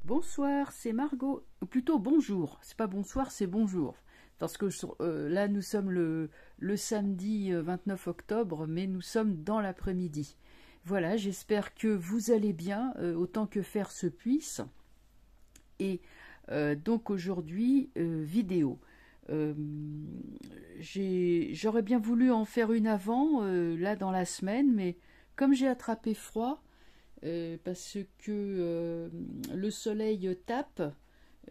Bonsoir, c'est Margot. Ou plutôt bonjour. C'est pas bonsoir, c'est bonjour. Parce que là, nous sommes le samedi 29 octobre, mais nous sommes dans l'après-midi. Voilà, j'espère que vous allez bien, autant que faire se puisse. Et donc aujourd'hui, vidéo. J'aurais bien voulu en faire une avant, là dans la semaine, mais comme j'ai attrapé froid, parce que le soleil tape,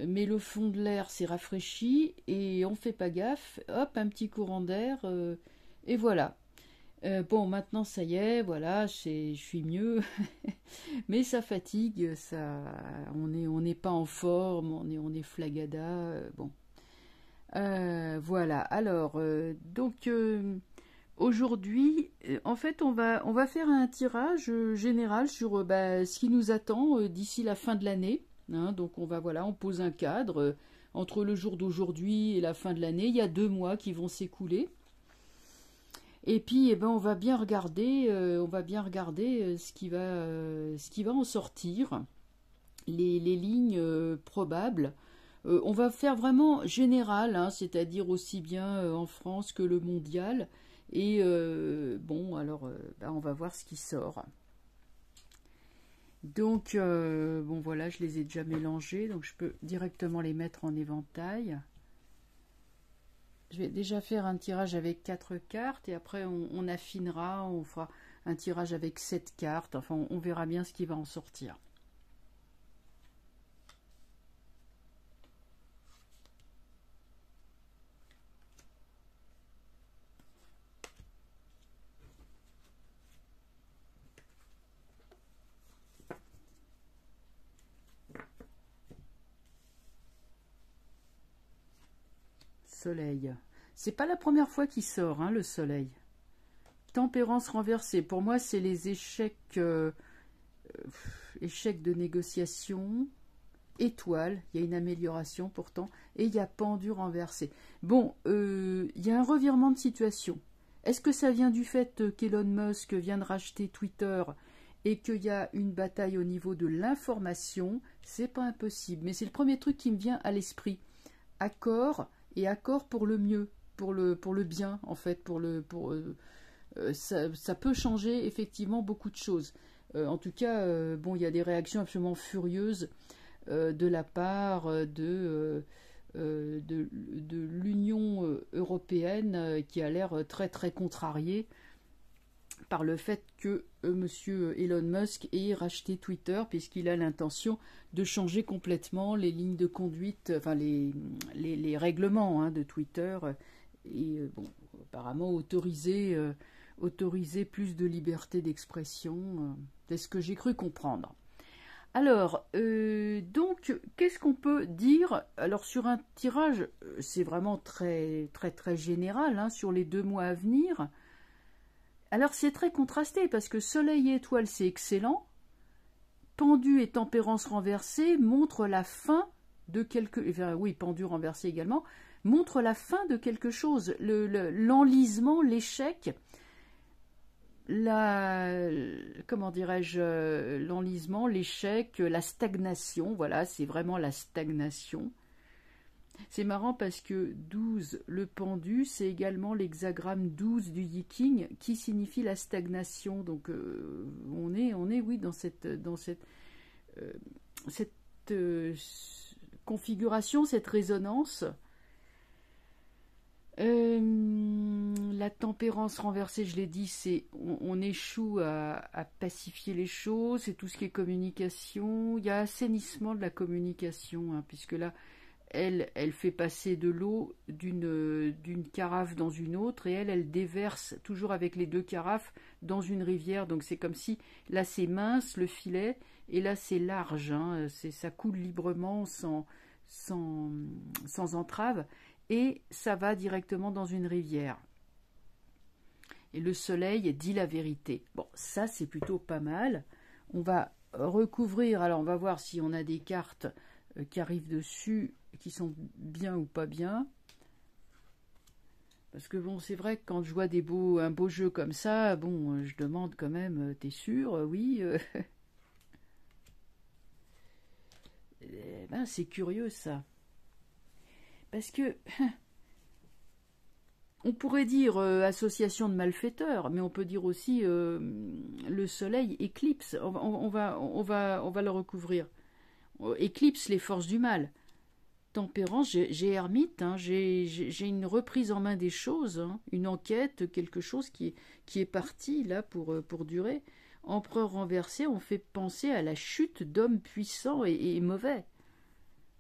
mais le fond de l'air s'est rafraîchi et on fait pas gaffe, hop, un petit courant d'air, et voilà. Bon, maintenant ça y est, voilà, je suis mieux, mais ça fatigue, on n'est pas en forme, on est flagada, bon. Voilà, alors, aujourd'hui, en fait, on va faire un tirage général sur ce qui nous attend d'ici la fin de l'année. Hein. Donc, on pose un cadre entre le jour d'aujourd'hui et la fin de l'année. Il y a 2 mois qui vont s'écouler. Et puis, on va bien regarder, ce qui va en sortir, les lignes probables. On va faire vraiment général, hein, c'est-à-dire aussi bien en France que le mondial. Et on va voir ce qui sort. Donc, voilà, je les ai déjà mélangés, donc je peux directement les mettre en éventail. Je vais déjà faire un tirage avec 4 cartes, et après on affinera, on fera un tirage avec 7 cartes, enfin on verra bien ce qui va en sortir. Soleil. C'est pas la première fois qu'il sort, hein, le soleil. Tempérance renversée. Pour moi, c'est les échecs, échecs de négociation. Étoile, il y a une amélioration pourtant. Et il y a pendu renversé. Bon, il y a un revirement de situation. Est-ce que ça vient du fait qu'Elon Musk vient de racheter Twitter et qu'il y a une bataille au niveau de l'information? C'est pas impossible. Mais c'est le premier truc qui me vient à l'esprit. Accord et accord pour le mieux, pour le bien en fait, ça peut changer effectivement beaucoup de choses. En tout cas, il y a des réactions absolument furieuses de la part de l'Union européenne qui a l'air très très contrariée par le fait que monsieur Elon Musk ait racheté Twitter, puisqu'il a l'intention de changer complètement les lignes de conduite, enfin les règlements hein, de Twitter, et apparemment autoriser plus de liberté d'expression, c'est ce que j'ai cru comprendre. Alors, donc, qu'est-ce qu'on peut dire? Alors, sur un tirage, c'est vraiment très très très général, hein, sur les 2 mois à venir. Alors c'est très contrasté parce que Soleil et Étoile c'est excellent, Pendu et Tempérance renversée montrent la fin de Pendu renversé également, montre la fin de quelque chose, l'enlisement, l'échec, l'enlisement, l'échec, la stagnation, voilà, c'est vraiment la stagnation. C'est marrant parce que 12, le pendu, c'est également l'hexagramme 12 du Yiking qui signifie la stagnation. Donc on est oui dans cette configuration, cette résonance. La tempérance renversée, je l'ai dit, c'est on échoue à pacifier les choses, c'est tout ce qui est communication. Il y a assainissement de la communication, hein, puisque là, elle fait passer de l'eau d'une carafe dans une autre, et elle déverse toujours avec les 2 carafes dans une rivière. Donc c'est comme si là c'est mince le filet et là c'est large, hein, ça coule librement sans entrave, et ça va directement dans une rivière. Et le soleil dit la vérité. Bon, ça c'est plutôt pas mal. On va recouvrir, alors on va voir si on a des cartes qui arrivent dessus, qui sont bien ou pas bien. Parce que bon, c'est vrai que quand je vois un beau jeu comme ça, bon, je demande quand même, t'es sûr? Oui. Ben, c'est curieux ça. Parce que on pourrait dire association de malfaiteurs, mais on peut dire aussi le soleil éclipse. On va le recouvrir. Éclipse les forces du mal. Tempérance, j'ai ermite, hein, j'ai une reprise en main des choses, hein, une enquête, quelque chose qui est parti là pour durer. Empereur renversé, on fait penser à la chute d'hommes puissants et mauvais.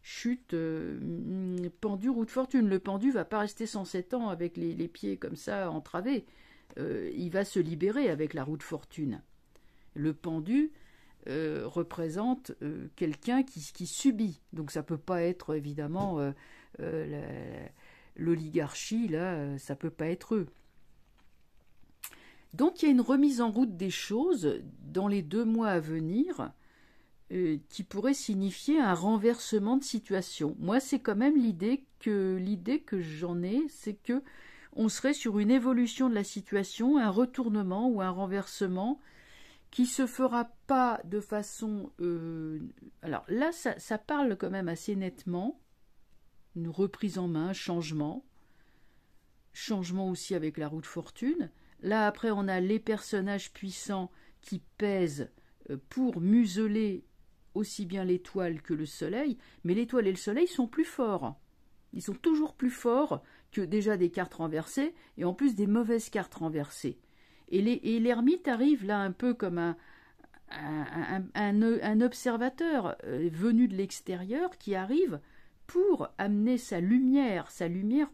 Chute, pendu, roue de fortune. Le pendu va pas rester 107 ans avec les pieds comme ça entravés. Il va se libérer avec la roue de fortune. Le pendu représente quelqu'un qui subit. Donc ça peut pas être évidemment l'oligarchie, là, ça peut pas être eux. Donc il y a une remise en route des choses dans les 2 mois à venir qui pourrait signifier un renversement de situation. Moi, c'est quand même l'idée que j'en ai, c'est que on serait sur une évolution de la situation, un retournement ou un renversement qui se fera pas de façon... alors là, ça parle quand même assez nettement, une reprise en main, changement aussi avec la roue de fortune. Là, après, on a les personnages puissants qui pèsent pour museler aussi bien l'étoile que le soleil, mais l'étoile et le soleil sont plus forts. Ils sont toujours plus forts que déjà des cartes renversées, et en plus des mauvaises cartes renversées. Et l'ermite arrive là un peu comme un observateur venu de l'extérieur qui arrive pour amener sa lumière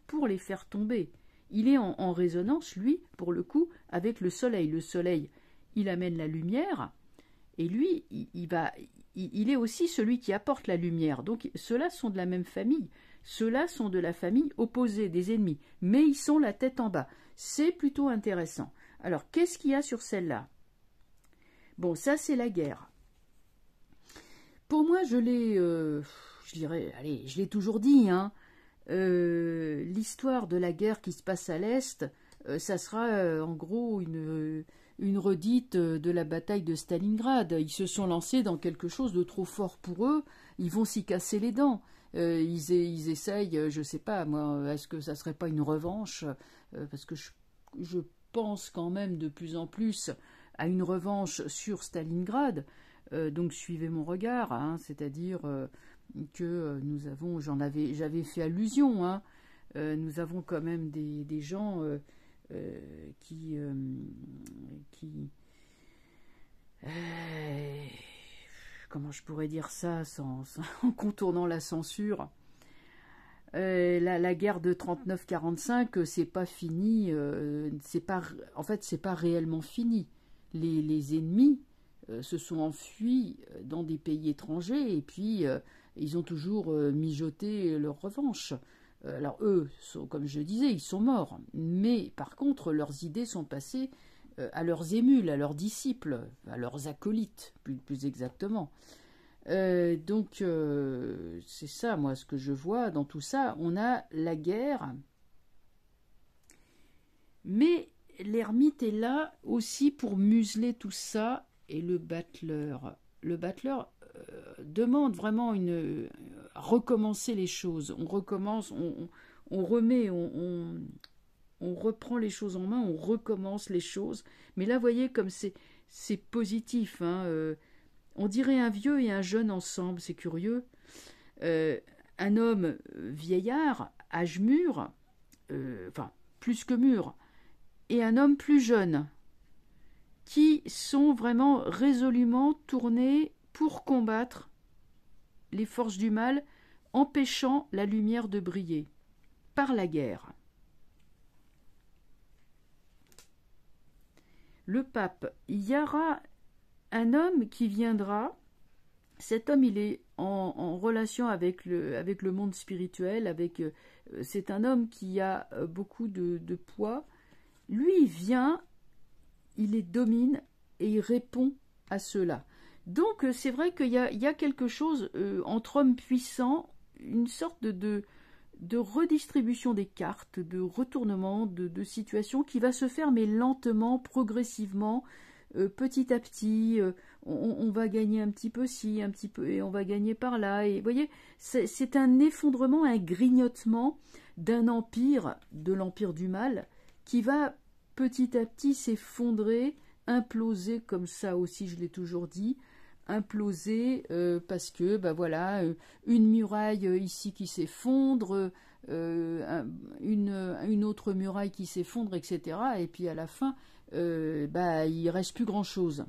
pour les faire tomber. Il est en résonance, lui, pour le coup, avec le soleil. Le soleil, il amène la lumière, et lui, il est aussi celui qui apporte la lumière. Donc ceux-là sont de la même famille. Ceux-là sont de la famille opposée, des ennemis. Mais ils sont la tête en bas. C'est plutôt intéressant. Alors, qu'est-ce qu'il y a sur celle-là? Bon, ça, c'est la guerre. Pour moi, je l'ai toujours dit, hein. L'histoire de la guerre qui se passe à l'Est, ça sera en gros une redite de la bataille de Stalingrad. Ils se sont lancés dans quelque chose de trop fort pour eux, ils vont s'y casser les dents. Ils essayent, je sais pas, moi, est-ce que ça serait pas une revanche? Parce que je pense quand même de plus en plus à une revanche sur Stalingrad. Donc suivez mon regard, hein, c'est-à-dire que nous avons, j'avais fait allusion, hein, nous avons quand même des gens qui comment je pourrais dire ça en contournant la censure. La guerre de 39-45, c'est pas fini, en fait c'est pas réellement fini. Les ennemis se sont enfuis dans des pays étrangers et puis ils ont toujours mijoté leur revanche. Alors eux, comme je disais, ils sont morts, mais par contre leurs idées sont passées à leurs émules, à leurs disciples, à leurs acolytes, plus exactement. Donc c'est ça, moi, ce que je vois dans tout ça. On a la guerre, mais l'ermite est là aussi pour museler tout ça, et le battleur demande vraiment recommencer les choses. On recommence, on remet, on reprend les choses en main, on recommence les choses. Mais là, vous voyez, comme c'est positif, hein, on dirait un vieux et un jeune ensemble, c'est curieux. Un homme vieillard, âge mûr, enfin, plus que mûr, et un homme plus jeune, qui sont vraiment résolument tournés pour combattre les forces du mal, empêchant la lumière de briller, par la guerre. Le pape, il y aura un homme qui viendra. Cet homme, il est en relation avec le monde spirituel, c'est un homme qui a beaucoup de poids. Lui, il vient, il les domine et il répond à ceux-là. Donc, c'est vrai qu'il y a quelque chose entre hommes puissants, une sorte de redistribution des cartes, de retournement de situation qui va se faire, mais lentement, progressivement. petit à petit, on va gagner un petit peu ci, un petit peu, et on va gagner par là. Et vous voyez, c'est un effondrement, un grignotement d'un empire, de l'empire du mal, qui va petit à petit s'effondrer, imploser, comme ça aussi je l'ai toujours dit, imploser parce que ben voilà, une muraille ici qui s'effondre, une autre muraille qui s'effondre, etc. Et puis à la fin, bah, il reste plus grand chose.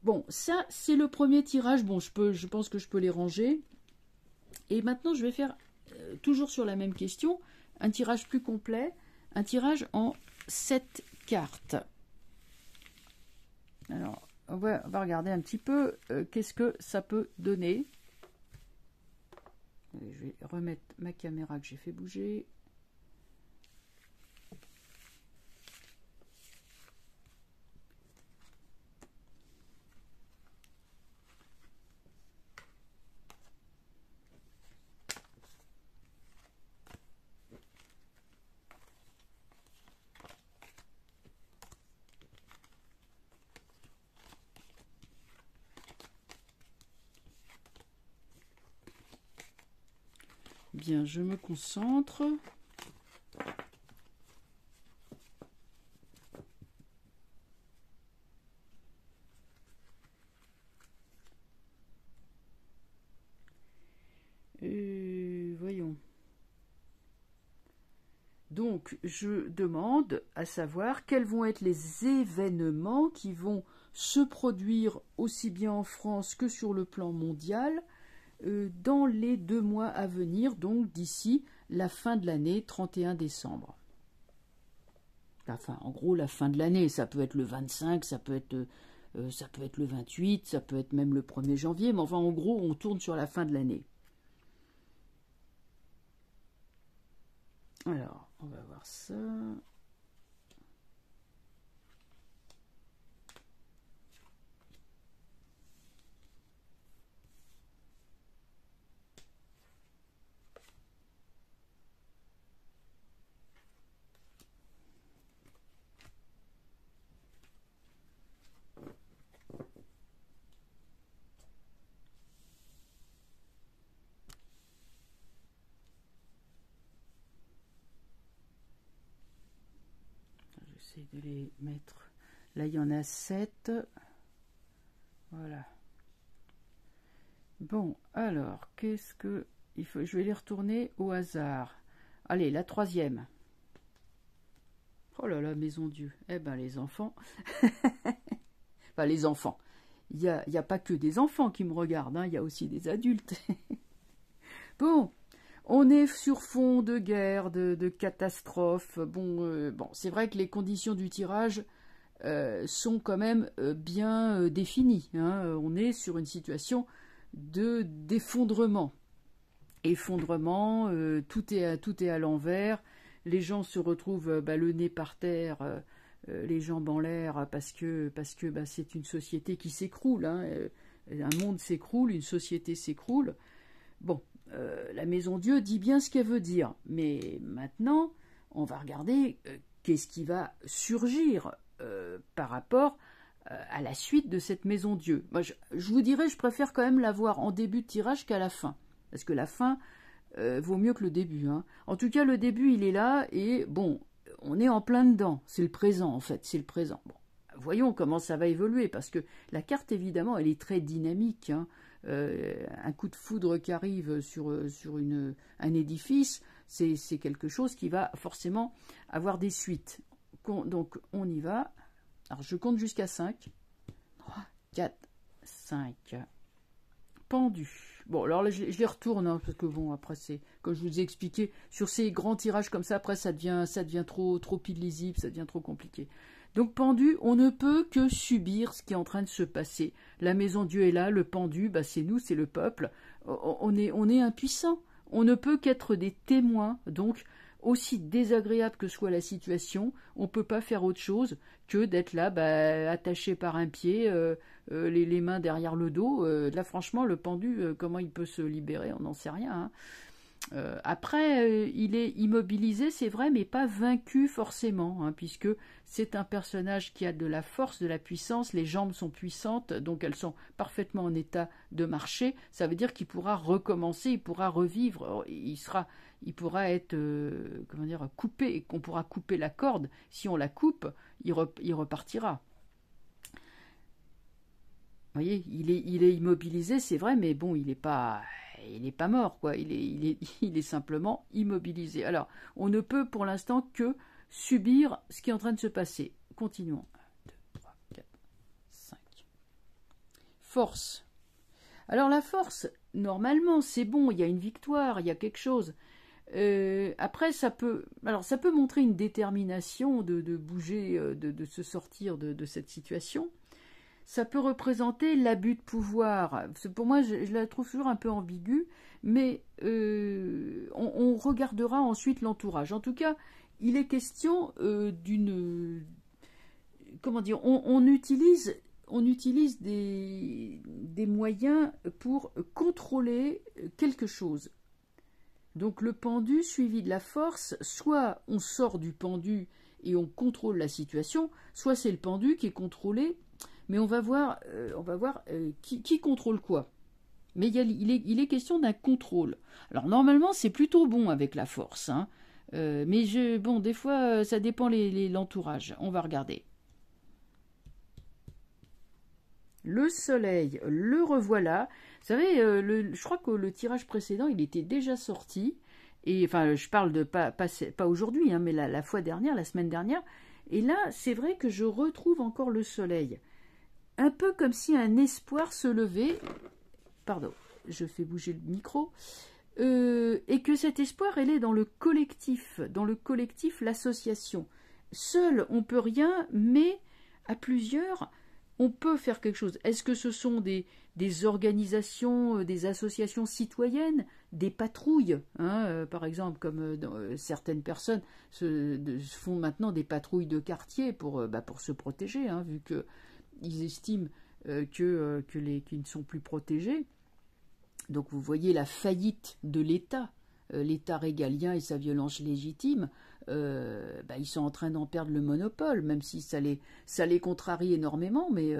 Bon, ça c'est le premier tirage. Bon, je pense que je peux les ranger. Et maintenant je vais faire toujours sur la même question, un tirage plus complet, un tirage en 7 cartes. Alors, on va regarder un petit peu qu'est-ce que ça peut donner. Je vais remettre ma caméra que j'ai fait bouger. Bien, je me concentre. Voyons. Donc, je demande à savoir quels vont être les événements qui vont se produire aussi bien en France que sur le plan mondial dans les 2 mois à venir, donc d'ici la fin de l'année, 31 décembre. Enfin, en gros, la fin de l'année, ça peut être le 25, ça peut être le 28, ça peut être même le 1er janvier, mais enfin, en gros, on tourne sur la fin de l'année. Alors, on va voir ça. J'essaie de les mettre. Là, il y en a 7. Voilà. Bon, alors, qu'est-ce que il faut? Je vais les retourner au hasard. Allez, la 3e. Oh là là, maison Dieu. Eh ben, les enfants. Enfin, les enfants. Il n'y a pas que des enfants qui me regardent, hein, il y a aussi des adultes. Bon, on est sur fond de guerre, de catastrophe. Bon, c'est vrai que les conditions du tirage sont quand même bien définies, hein. On est sur une situation d'effondrement. Effondrement, tout est à l'envers. Les gens se retrouvent le nez par terre, les jambes en l'air, parce que c'est une société qui s'écroule, hein. Un monde s'écroule, une société s'écroule. Bon, la Maison Dieu dit bien ce qu'elle veut dire, mais maintenant, on va regarder qu'est-ce qui va surgir par rapport à la suite de cette Maison Dieu. Moi, je vous dirais, je préfère quand même la voir en début de tirage qu'à la fin, parce que la fin vaut mieux que le début, hein. En tout cas, le début, il est là, et bon, on est en plein dedans. C'est le présent, en fait, c'est le présent. Bon, voyons comment ça va évoluer, parce que la carte, évidemment, elle est très dynamique, hein. Un coup de foudre qui arrive sur un édifice, c'est quelque chose qui va forcément avoir des suites. Donc, on y va. Alors, je compte jusqu'à 5. 3, 4, 5. Pendu. Bon, alors là, je les retourne, hein, parce que bon, après, c'est, comme je vous ai expliqué, sur ces grands tirages comme ça, après, ça devient trop illisible, ça devient trop compliqué. Donc, pendu, on ne peut que subir ce qui est en train de se passer. La Maison Dieu est là, le pendu, c'est nous, c'est le peuple. On est impuissant. On ne peut qu'être des témoins, donc, aussi désagréable que soit la situation, on ne peut pas faire autre chose que d'être là, attaché par un pied, les mains derrière le dos. Là, franchement, le pendu, comment il peut se libérer, on n'en sait rien, hein. Après, il est immobilisé, c'est vrai, mais pas vaincu forcément, hein, puisque c'est un personnage qui a de la force, de la puissance, les jambes sont puissantes, donc elles sont parfaitement en état de marcher. Ça veut dire qu'il pourra recommencer, il pourra revivre, il pourra être, comment dire, coupé, et qu'on pourra couper la corde. Si on la coupe, il repartira. Vous voyez, il est immobilisé, c'est vrai, mais bon, il n'est pas mort, quoi. Il est simplement immobilisé. Alors, on ne peut pour l'instant que subir ce qui est en train de se passer. Continuons. 1, 2, 3, 4, 5. Force. Alors, la force, normalement, c'est bon, il y a une victoire, il y a quelque chose. Après, ça peut montrer une détermination de bouger, de se sortir de cette situation. Ça peut représenter l'abus de pouvoir. Pour moi, je la trouve toujours un peu ambiguë, mais on regardera ensuite l'entourage. En tout cas, il est question d'une... Comment dire, on utilise des moyens pour contrôler quelque chose. Donc le pendu suivi de la force, soit on sort du pendu et on contrôle la situation, soit c'est le pendu qui est contrôlé. Mais on va voir qui contrôle quoi. Mais il est question d'un contrôle. Alors normalement, c'est plutôt bon avec la force. Hein. Mais des fois, ça dépend l'entourage. On va regarder. Le soleil, le revoilà. Vous savez, je crois que le tirage précédent, il était déjà sorti. Et enfin, je parle de pas aujourd'hui, hein, mais la fois dernière, la semaine dernière. Et là, c'est vrai que je retrouve encore le soleil. Un peu comme si un espoir se levait, pardon, je fais bouger le micro, et que cet espoir, elle est dans le collectif, l'association. Seul, on peut rien, mais à plusieurs, on peut faire quelque chose. Est-ce que ce sont des organisations, des associations citoyennes, des patrouilles, hein, par exemple, comme certaines personnes font maintenant des patrouilles de quartier pour se protéger, hein, vu que ils estiment qu'ils ne sont plus protégés. Donc vous voyez la faillite de l'État, l'État régalien et sa violence légitime, ils sont en train d'en perdre le monopole, même si ça les contrarie énormément, mais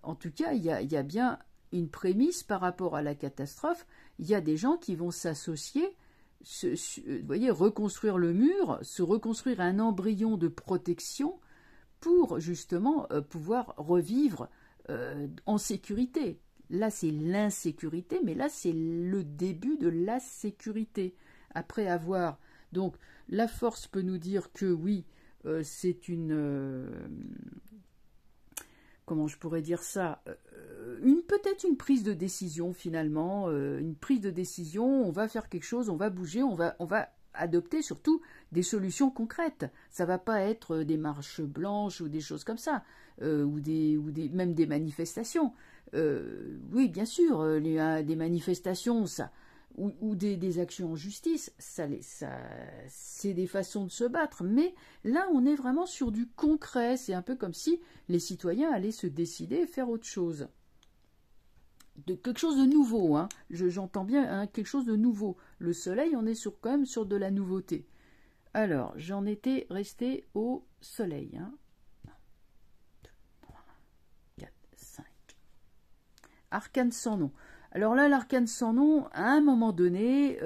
en tout cas, il y a bien une prémisse par rapport à la catastrophe. Il y a des gens qui vont s'associer, vous voyez, reconstruire le mur, se reconstruire un embryon de protection pour justement pouvoir revivre en sécurité. Là, c'est l'insécurité, mais là, c'est le début de la sécurité. Après avoir... Donc, la force peut nous dire que oui, c'est une... comment je pourrais dire ça, peut-être une prise de décision finalement, une prise de décision, on va faire quelque chose, on va bouger, on va adopter surtout des solutions concrètes. Ça va pas être des marches blanches ou des choses comme ça, ou même des manifestations. Oui, bien sûr, des manifestations, ça, ou des actions en justice, c'est des façons de se battre. Mais là, on est vraiment sur du concret. C'est un peu comme si les citoyens allaient se décider et faire autre chose. Quelque chose de nouveau, hein. J'entends bien, hein, quelque chose de nouveau. Le soleil, on est quand même sur de la nouveauté. Alors, j'en étais resté au soleil. Hein. 1, 2, 3, 4, 5. Arcane sans nom. Alors là, l'arcane sans nom, à un moment donné,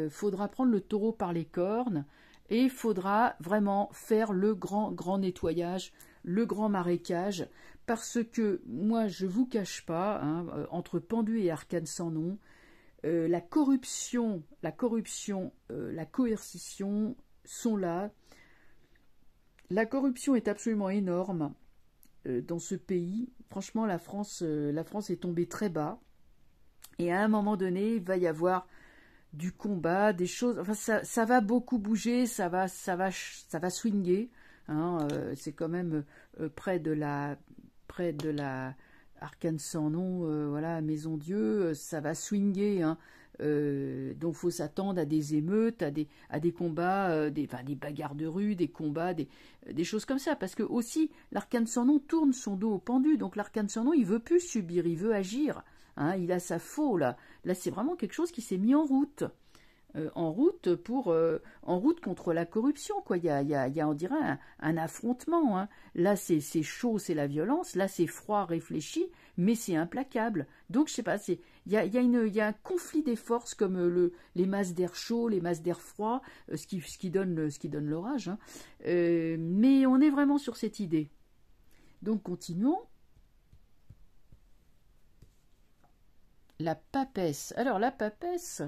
faudra prendre le taureau par les cornes et il faudra vraiment faire le grand nettoyage, le grand marécage, parce que moi, je ne vous cache pas, hein, entre pendu et arcane sans nom, la corruption, la coercition sont là. La corruption est absolument énorme dans ce pays. Franchement, la France est tombée très bas. Et à un moment donné, il va y avoir du combat, des choses. Enfin, ça va beaucoup bouger, ça va swinguer. Hein, c'est quand même près de la Arcane sans nom, voilà, Maison Dieu, ça va swinguer. Hein. Donc, faut s'attendre à des émeutes, à des combats, des bagarres de rue, des combats, des choses comme ça. Parce que aussi, l'arcane sans nom tourne son dos au pendu. Donc, l'arcane sans nom, il veut plus subir, il veut agir. Hein, il a sa faux, là. Là, c'est vraiment quelque chose qui s'est mis en route. en route contre la corruption, quoi. On dirait, un affrontement, hein. Là, c'est chaud, c'est la violence. Là, c'est froid, réfléchi, mais c'est implacable. Donc, je sais pas, il y a un conflit des forces, comme les masses d'air chaud, les masses d'air froid, ce qui donne l'orage, hein. Mais on est vraiment sur cette idée. Donc, continuons. La papesse. Alors, la papesse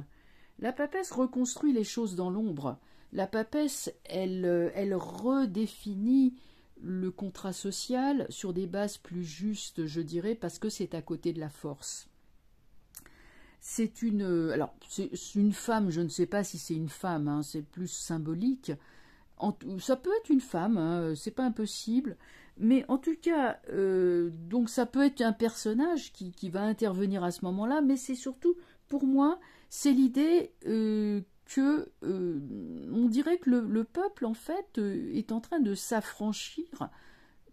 reconstruit les choses dans l'ombre. La papesse, elle redéfinit le contrat social sur des bases plus justes, je dirais, parce que c'est à côté de la force. C'est une femme, je ne sais pas si c'est une femme, hein, c'est plus symbolique. Ça peut être une femme, hein, c'est pas impossible, mais en tout cas, donc ça peut être un personnage qui va intervenir à ce moment-là, mais c'est surtout, pour moi, c'est l'idée que on dirait que le peuple, en fait, est en train de s'affranchir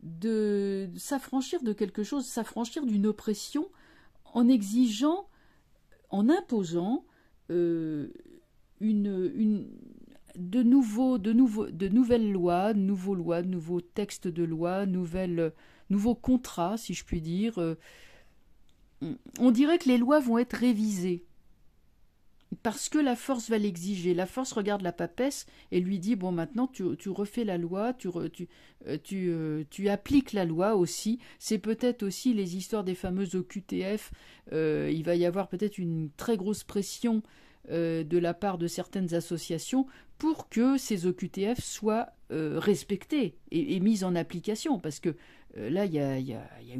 de quelque chose, s'affranchir d'une oppression en exigeant, en imposant de nouvelles lois, de nouveaux textes de loi, nouveaux contrats, si je puis dire. On dirait que les lois vont être révisées parce que la force va l'exiger. La force regarde la papesse et lui dit, bon, maintenant tu refais la loi, tu appliques la loi aussi. C'est peut-être aussi les histoires des fameuses OQTF. Il va y avoir peut-être une très grosse pression de la part de certaines associations pour que ces OQTF soient respectés et mis en application, parce que là, il y a eu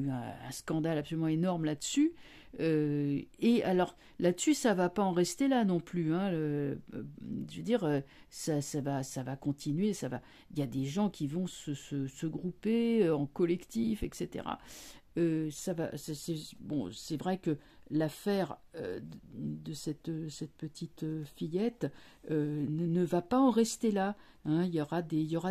un scandale absolument énorme là-dessus, et alors, là-dessus, ça va pas en rester là non plus, hein, je veux dire, ça va continuer, il y a des gens qui vont se grouper en collectif, etc. Bon, c'est vrai que l'affaire de cette petite fillette ne va pas en rester là, hein. Il y aura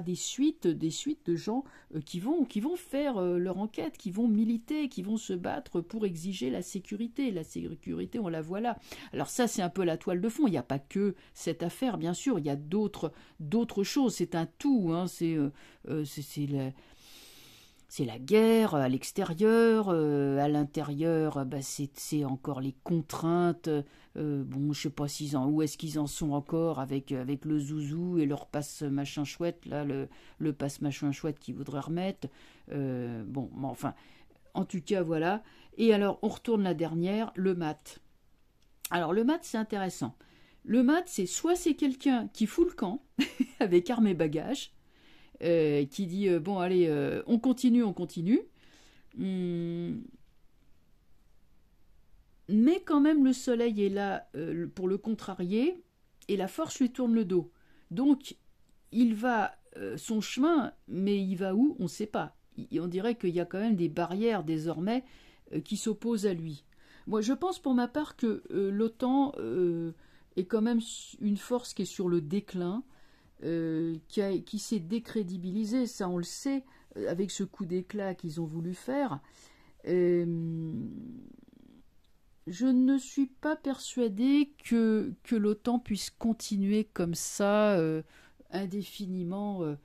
des suites de gens qui vont faire leur enquête, qui vont militer, qui vont se battre pour exiger la sécurité. La sécurité, on la voit là. Alors ça, c'est un peu la toile de fond. Il n'y a pas que cette affaire, bien sûr. Il y a d'autres choses. C'est un tout, hein. C'est la guerre à l'extérieur, à l'intérieur, c'est encore les contraintes. Bon, je sais pas où est-ce qu'ils en sont encore avec le zouzou et leur passe machin chouette, là, le passe machin chouette qu'ils voudraient remettre. Bon, mais enfin, en tout cas, voilà. Et alors, on retourne la dernière, le mat. Alors, le mat, c'est intéressant. Le mat, c'est quelqu'un qui fout le camp, avec armes et bagages, qui dit bon allez on continue, mais quand même le soleil est là pour le contrarier et la force lui tourne le dos, donc il va son chemin, mais il va où, on ne sait pas. On dirait qu'il y a quand même des barrières désormais qui s'opposent à lui. Moi je pense pour ma part que l'OTAN est quand même une force qui est sur le déclin, qui s'est décrédibilisé, ça on le sait, avec ce coup d'éclat qu'ils ont voulu faire. Je ne suis pas persuadée que l'OTAN puisse continuer comme ça indéfiniment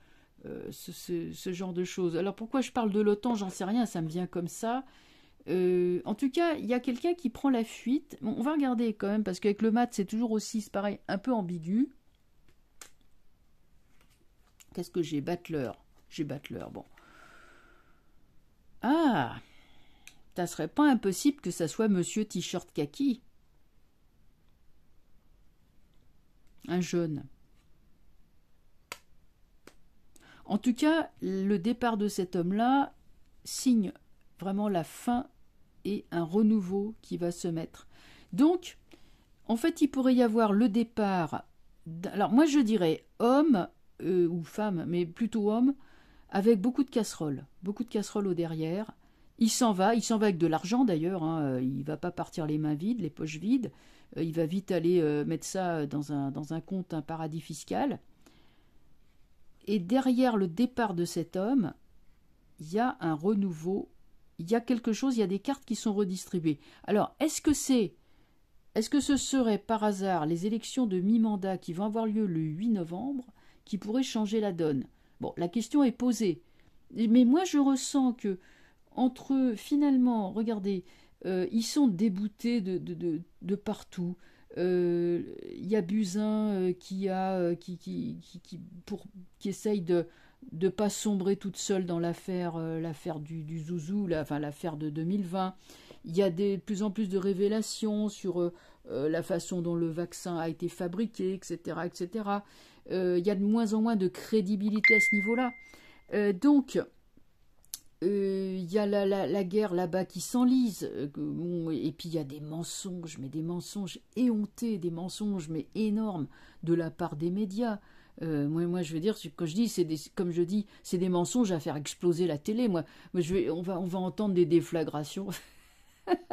ce genre de choses. Alors pourquoi je parle de l'OTAN, j'en sais rien, ça me vient comme ça. En tout cas, il y a quelqu'un qui prend la fuite. Bon, on va regarder quand même, parce qu'avec le mat, c'est toujours aussi, c'est pareil, un peu ambigu. Qu'est-ce que j'ai? Battler. J'ai Battler, bon. Ah, ça serait pas impossible que ça soit Monsieur T-shirt kaki. Un jeune. En tout cas, le départ de cet homme-là signe vraiment la fin et un renouveau qui va se mettre. Donc, en fait, il pourrait y avoir le départ... Alors, moi, je dirais homme... ou femme, mais plutôt homme, avec beaucoup de casseroles au derrière. Il s'en va avec de l'argent d'ailleurs, hein. Il va pas partir les mains vides, les poches vides. Il va vite aller mettre ça dans un compte, un paradis fiscal. Et derrière le départ de cet homme, il y a un renouveau, il y a quelque chose, il y a des cartes qui sont redistribuées. Alors, est-ce que c'est est-ce que ce serait par hasard les élections de mi-mandat qui vont avoir lieu le 8 novembre qui pourraient changer la donne? Bon, la question est posée. Mais moi, je ressens que entre eux, finalement, regardez, ils sont déboutés de partout. Il y a Buzyn qui essaye de ne pas sombrer toute seule dans l'affaire du zouzou, enfin l'affaire de 2020. Il y a de plus en plus de révélations sur la façon dont le vaccin a été fabriqué, etc. etc. Il y a de moins en moins de crédibilité à ce niveau-là. Donc, il y a la guerre là-bas qui s'enlise, bon, et puis il y a des mensonges, mais des mensonges éhontés, des mensonges mais énormes de la part des médias. Moi, je veux dire, quand je dis, comme je dis, c'est des mensonges à faire exploser la télé. On va entendre des déflagrations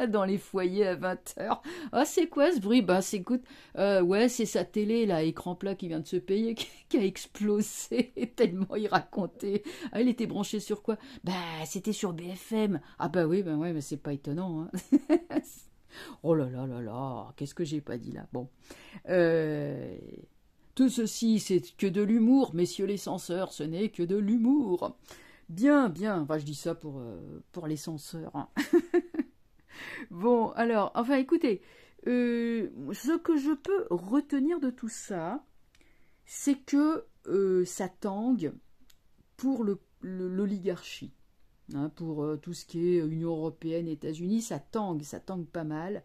dans les foyers à 20h. Ah, c'est quoi ce bruit? Ben, écoute, ouais, c'est sa télé, là, écran plat qui vient de se payer, qui a explosé, tellement il racontait. Ah, il était branché sur quoi? Bah, c'était sur BFM. Ah, bah oui, ben ouais, mais c'est pas étonnant, hein. Oh là là là là, qu'est-ce que j'ai pas dit là? Bon. Tout ceci, c'est que de l'humour, messieurs les censeurs, ce n'est que de l'humour. Bien, bien, enfin, je dis ça pour les censeurs, hein. Bon, alors, enfin, écoutez, ce que je peux retenir de tout ça, c'est que ça tangue pour l'oligarchie, hein, pour tout ce qui est Union européenne, États-Unis, ça tangue pas mal.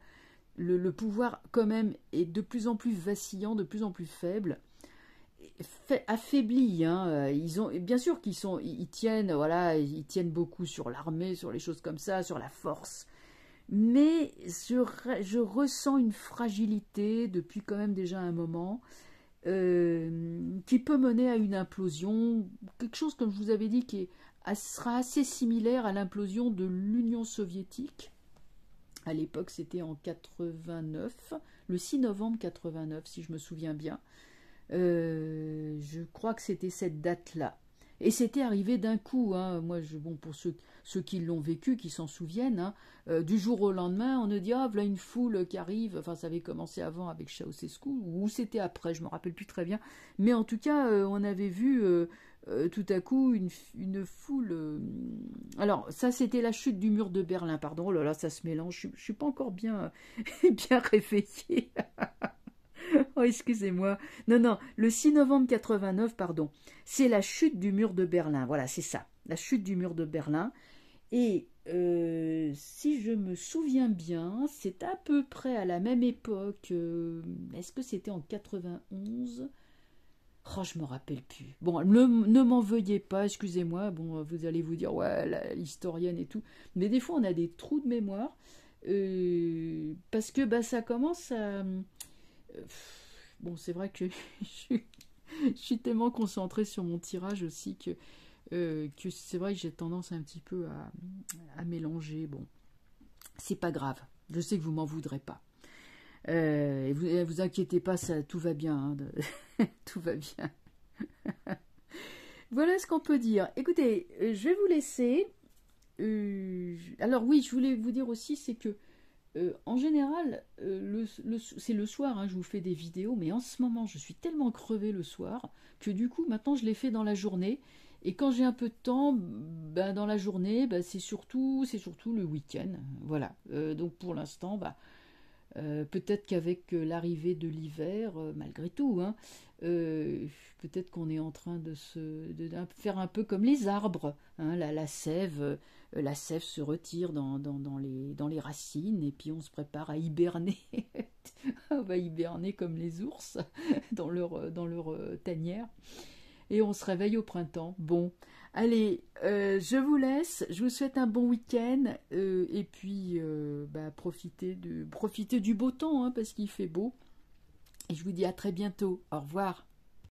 Le pouvoir, quand même, est de plus en plus vacillant, de plus en plus faible, affaibli, hein. Bien sûr ils tiennent, voilà, ils tiennent beaucoup sur l'armée, sur les choses comme ça, sur la force. Mais je ressens une fragilité depuis quand même déjà un moment qui peut mener à une implosion, quelque chose comme je vous avais dit sera assez similaire à l'implosion de l'Union soviétique. À l'époque c'était en 89, le 6 novembre 89 si je me souviens bien. Je crois que c'était cette date-là. Et c'était arrivé d'un coup, hein. Moi, bon, pour ceux qui l'ont vécu, qui s'en souviennent, hein, du jour au lendemain, on a dit, ah, voilà une foule qui arrive. Enfin, ça avait commencé avant avec Ceausescu, ou c'était après, je me rappelle plus très bien. Mais en tout cas, on avait vu tout à coup une foule. Alors, ça, c'était la chute du mur de Berlin, pardon. Oh là là, ça se mélange. Je suis pas encore bien, bien réveillée. Oh, excusez-moi. Non, non, le 6 novembre 89, pardon, c'est la chute du mur de Berlin. Voilà, c'est ça, la chute du mur de Berlin. Et si je me souviens bien, c'est à peu près à la même époque. Est-ce que c'était en 91? Oh, je me rappelle plus. Bon, ne m'en veuillez pas, excusez-moi. Bon, vous allez vous dire, ouais, l'historienne et tout. Mais des fois, on a des trous de mémoire. Parce que bah, ça commence à... Bon, c'est vrai que je suis tellement concentrée sur mon tirage aussi que c'est vrai que j'ai tendance un petit peu à mélanger. Bon, c'est pas grave. Je sais que vous m'en voudrez pas. Vous inquiétez pas, tout va bien. Hein, tout va bien. Voilà ce qu'on peut dire. Écoutez, je vais vous laisser. Alors oui, je voulais vous dire aussi, c'est que en général, c'est le soir, hein, je vous fais des vidéos, mais en ce moment, je suis tellement crevée le soir que du coup, maintenant, je les fais dans la journée. Et quand j'ai un peu de temps, ben, dans la journée, ben, c'est surtout le week-end. Voilà. Donc pour l'instant, ben, peut-être qu'avec l'arrivée de l'hiver, malgré tout, hein, peut-être qu'on est en train de faire un peu comme les arbres, hein, la sève se retire dans les racines et puis on se prépare à hiberner. On va hiberner comme les ours dans leur tanière et on se réveille au printemps. Bon, allez, je vous laisse, je vous souhaite un bon week-end et puis bah, profitez du beau temps, hein, parce qu'il fait beau. Et je vous dis à très bientôt. Au revoir.